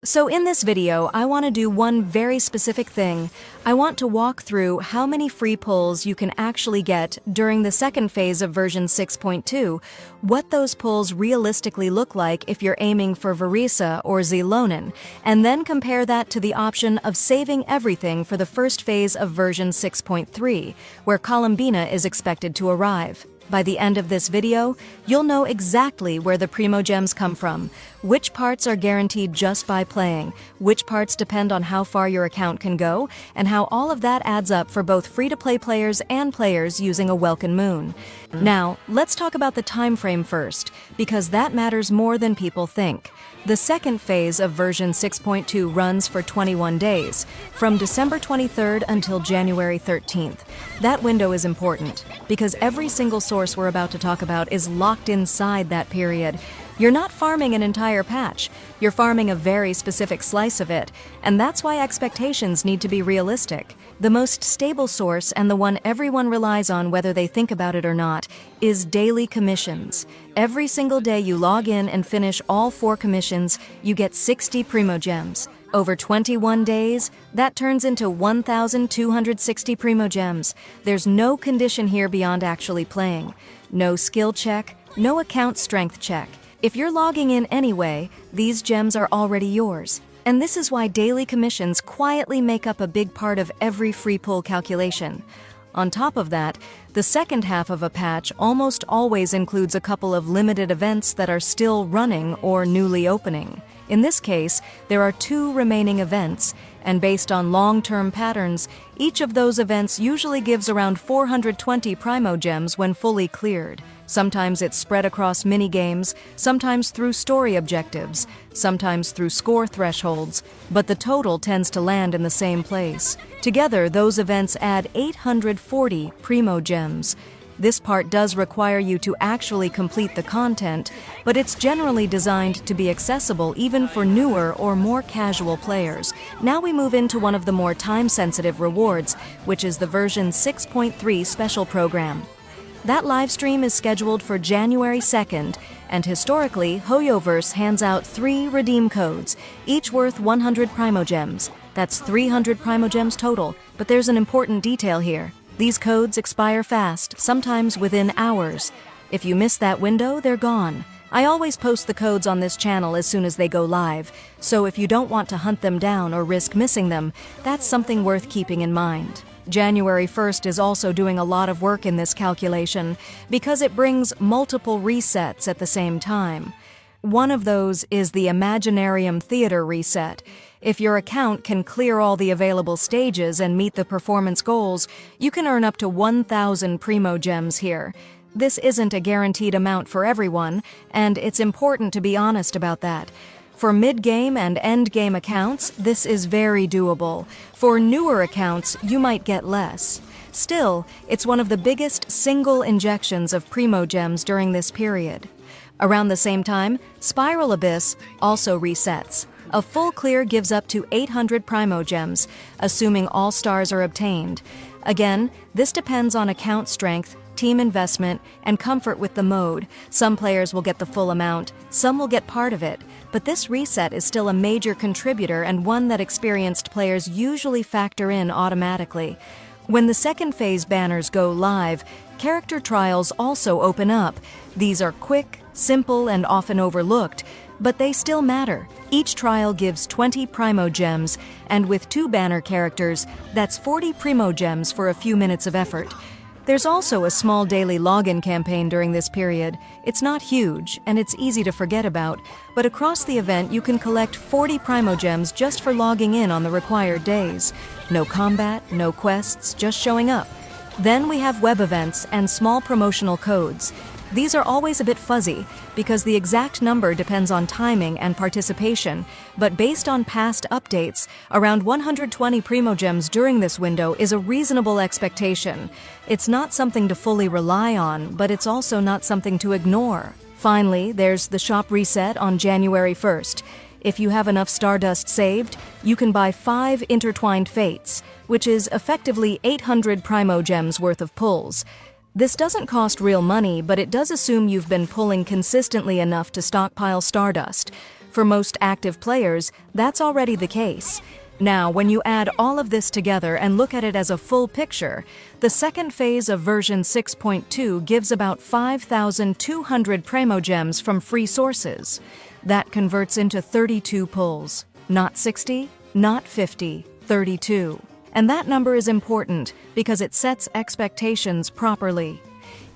So in this video, I want to do one very specific thing. I want to walk through how many free pulls you can actually get during the second phase of version 6.2, what those pulls realistically look like if you're aiming for Verisa or Zilonin, and then compare that to the option of saving everything for the first phase of version 6.3, where Colombina is expected to arrive. By the end of this video, you'll know exactly where the Primogems come from, which parts are guaranteed just by playing, which parts depend on how far your account can go, and how all of that adds up for both free-to-play players and players using a Welkin Moon. Now, let's talk about the time frame first, because that matters more than people think. The second phase of version 6.2 runs for 21 days, from December 23rd until January 13th. That window is important, because every single source we're about to talk about is locked inside that period. You're not farming an entire patch, you're farming a very specific slice of it, and that's why expectations need to be realistic. The most stable source, and the one everyone relies on whether they think about it or not, is daily commissions. Every single day you log in and finish all 4 commissions, you get 60 Primogems. Over 21 days, that turns into 1,260 Primogems. There's no condition here beyond actually playing. No skill check, no account strength check. If you're logging in anyway, these gems are already yours. And this is why daily commissions quietly make up a big part of every free pull calculation. On top of that, the second half of a patch almost always includes a couple of limited events that are still running or newly opening. In this case, there are 2 remaining events, and based on long-term patterns, each of those events usually gives around 420 Primogems when fully cleared. Sometimes it's spread across mini-games, sometimes through story objectives, sometimes through score thresholds, but the total tends to land in the same place. Together, those events add 840 Primogems. This part does require you to actually complete the content, but it's generally designed to be accessible even for newer or more casual players. Now we move into one of the more time-sensitive rewards, which is the version 6.3 special program. That live stream is scheduled for January 2nd, and historically, Hoyoverse hands out 3 redeem codes, each worth 100 Primogems. That's 300 Primogems total, but there's an important detail here. These codes expire fast, sometimes within hours. If you miss that window, they're gone. I always post the codes on this channel as soon as they go live, so if you don't want to hunt them down or risk missing them, that's something worth keeping in mind. January 1st is also doing a lot of work in this calculation because it brings multiple resets at the same time. One of those is the Imaginarium Theater reset. If your account can clear all the available stages and meet the performance goals, you can earn up to 1,000 Primogems here. This isn't a guaranteed amount for everyone, and it's important to be honest about that. For mid-game and end-game accounts, this is very doable. For newer accounts, you might get less. Still, it's one of the biggest single injections of Primogems during this period. Around the same time, Spiral Abyss also resets. A full clear gives up to 800 Primogems, assuming all stars are obtained. Again, this depends on account strength, team investment, and comfort with the mode. Some players will get the full amount, some will get part of it, but this reset is still a major contributor and one that experienced players usually factor in automatically. When the second phase banners go live, character trials also open up. These are quick, simple, and often overlooked, but they still matter. Each trial gives 20 Primogems, and with 2 banner characters, that's 40 Primogems for a few minutes of effort. There's also a small daily login campaign during this period. It's not huge, and it's easy to forget about, but across the event you can collect 40 Primogems just for logging in on the required days. No combat, no quests, just showing up. Then we have web events and small promotional codes. These are always a bit fuzzy, because the exact number depends on timing and participation, but based on past updates, around 120 Primogems during this window is a reasonable expectation. It's not something to fully rely on, but it's also not something to ignore. Finally, there's the shop reset on January 1st. If you have enough Stardust saved, you can buy 5 Intertwined Fates, which is effectively 800 Primogems worth of pulls. This doesn't cost real money, but it does assume you've been pulling consistently enough to stockpile Stardust. For most active players, that's already the case. Now, when you add all of this together and look at it as a full picture, the second phase of version 6.2 gives about 5,200 Primogems from free sources. That converts into 32 pulls. Not 60, not 50, 32. And that number is important because it sets expectations properly.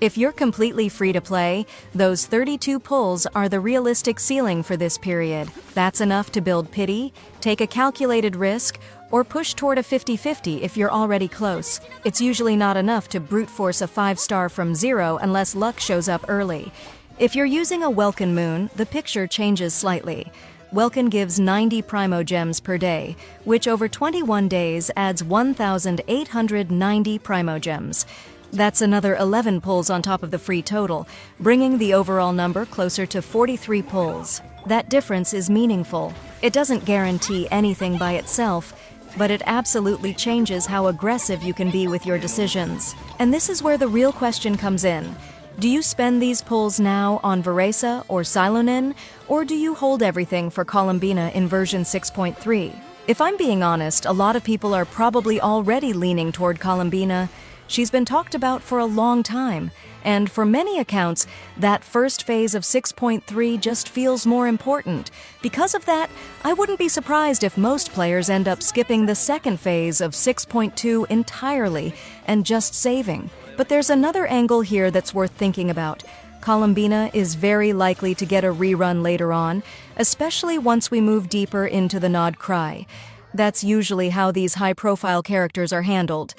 If you're completely free to play, those 32 pulls are the realistic ceiling for this period. That's enough to build pity, take a calculated risk, or push toward a 50-50 if you're already close. It's usually not enough to brute force a 5-star from 0 unless luck shows up early. If you're using a Welkin Moon, the picture changes slightly. Welkin gives 90 Primogems per day, which over 21 days adds 1,890 Primogems. That's another 11 pulls on top of the free total, bringing the overall number closer to 43 pulls. That difference is meaningful. It doesn't guarantee anything by itself, but it absolutely changes how aggressive you can be with your decisions. And this is where the real question comes in. Do you spend these pulls now on Veresa or Silonin, or do you hold everything for Colombina in version 6.3? If I'm being honest, a lot of people are probably already leaning toward Colombina. She's been talked about for a long time, and for many accounts, that first phase of 6.3 just feels more important. Because of that, I wouldn't be surprised if most players end up skipping the second phase of 6.2 entirely and just saving. But there's another angle here that's worth thinking about. Colombina is very likely to get a rerun later on, especially once we move deeper into the Nod Cry. That's usually how these high-profile characters are handled.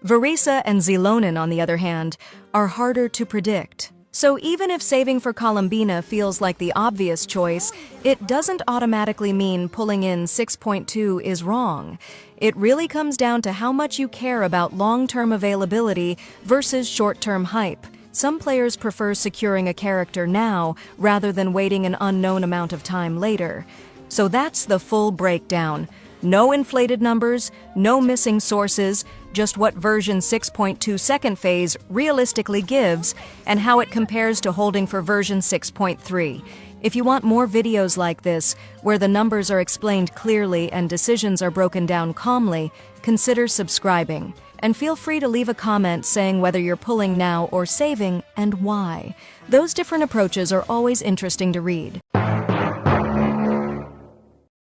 Veresa and Zilonin, on the other hand, are harder to predict. So even if saving for Colombina feels like the obvious choice, it doesn't automatically mean pulling in 6.2 is wrong. It really comes down to how much you care about long-term availability versus short-term hype. Some players prefer securing a character now rather than waiting an unknown amount of time later. So that's the full breakdown. No inflated numbers, no missing sources, just what version 6.2 second phase realistically gives and how it compares to holding for version 6.3. If you want more videos like this, where the numbers are explained clearly and decisions are broken down calmly, consider subscribing. And feel free to leave a comment saying whether you're pulling now or saving and why. Those different approaches are always interesting to read.